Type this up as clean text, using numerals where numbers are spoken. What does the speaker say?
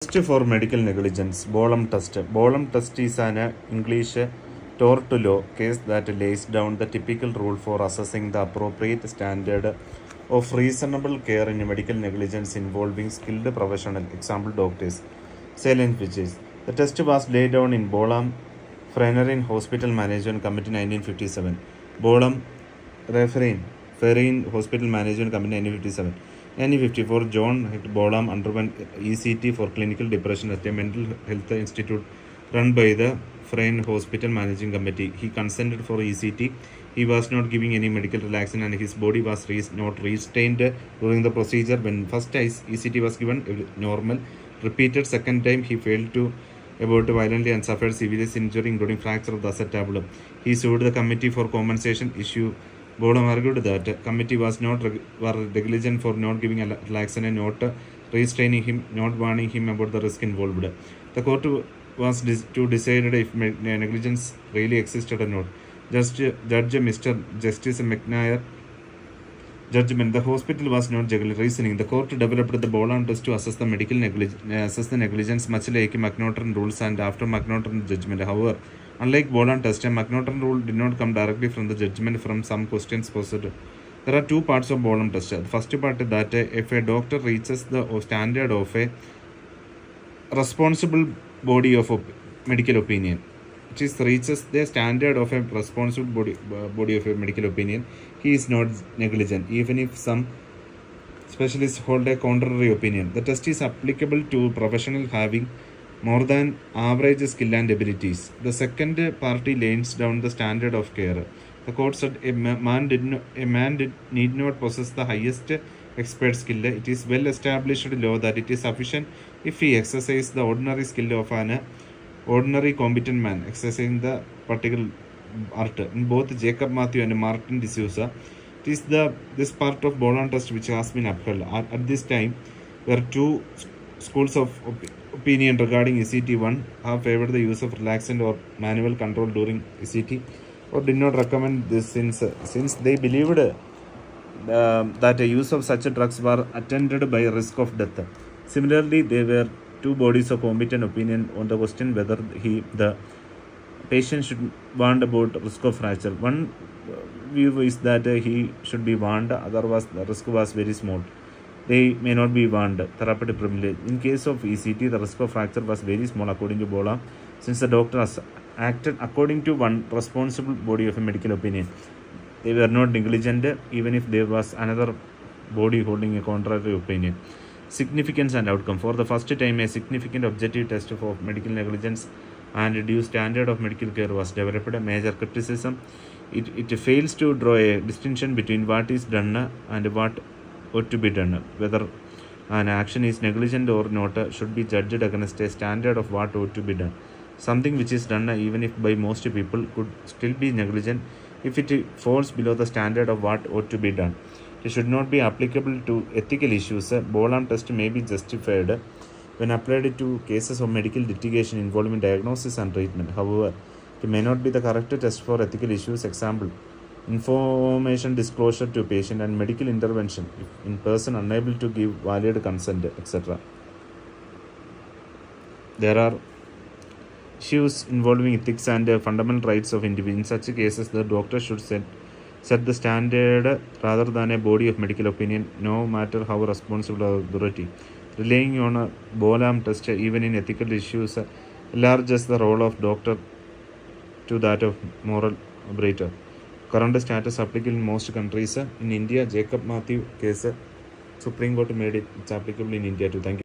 Test for medical negligence. Bolam test. Bolam test is an English tort law case that lays down the typical rule for assessing the appropriate standard of reasonable care in medical negligence involving skilled professional, example doctors. Salient features. The test was laid down in Bolam, Friern Hospital Management Committee 1957. Bolam, Friern Hospital Management Committee 1957. 1954, John Bolam underwent ECT for clinical depression at a mental health institute run by the Friern Hospital Managing Committee. He consented for ECT. He was not giving any medical relaxation and his body was not restrained during the procedure. When first ECT was given, normal. Repeated second time, he failed to abort violently and suffered serious injury, including fracture of the acetabulum. He sued the committee for compensation issue. Bolam argued that the committee was not negligent for not giving a relaxation and not restraining him, not warning him about the risk involved. The court was to decide if negligence really existed or not. Judge Mr. Justice McNair judgment. The hospital was not reasoning. The court developed the Bolam test to assess the negligence, much like McNaughton rules and after McNaughton judgment. However, unlike Bolam test, McNaughton rule did not come directly from the judgment from some questions posed. There are two parts of Bolam test. The first part is that if a doctor reaches the standard of a responsible body of medical opinion, which is reaches the standard of a responsible body of a medical opinion, he is not negligent, even if some specialists hold a contrary opinion. The test is applicable to professionals having more than average skill and abilities. The second party lays down the standard of care. The court said a man need not possess the highest expert skill. It is well established law that it is sufficient if he exercises the ordinary skill of an ordinary competent man exercising the particular art. In both Jacob Matthew and Martin D'Souza, it is this part of Bolam test which has been upheld. At this time, there are two schools of opinion regarding ECT. One have favored the use of relaxant or manual control during ECT, or did not recommend this since they believed that the use of such drugs were attended by a risk of death. Similarly, there were two bodies of competent opinion on the question whether the patient should warned about risk of fracture. One view is that he should be warned, otherwise the risk was very small. They may not be warned. Therapeutic privilege. In case of ECT, the risk of fracture was very small according to Bolam, since the doctor has acted according to one responsible body of a medical opinion. They were not negligent, even if there was another body holding a contrary opinion. Significance and outcome. For the first time, a significant objective test for medical negligence and reduced standard of medical care was developed. A major criticism. It fails to draw a distinction between what is done and what ought to be done. Whether an action is negligent or not should be judged against a standard of what ought to be done. Something which is done, even if by most people, could still be negligent if it falls below the standard of what ought to be done. It should not be applicable to ethical issues. Bolam test may be justified when applied to cases of medical litigation involving diagnosis and treatment. However, it may not be the correct test for ethical issues. Example, information disclosure to patient and medical intervention if in person unable to give valid consent, etc. There are issues involving ethics and fundamental rights of individuals. In such cases, the doctor should set the standard rather than a body of medical opinion, no matter how responsible or authority. Relying on a Bolam test, even in ethical issues, enlarges the role of doctor to that of moral operator. Current status applicable in most countries. In India, Jacob Matthew case, Supreme Court made it applicable in India too. Thank you.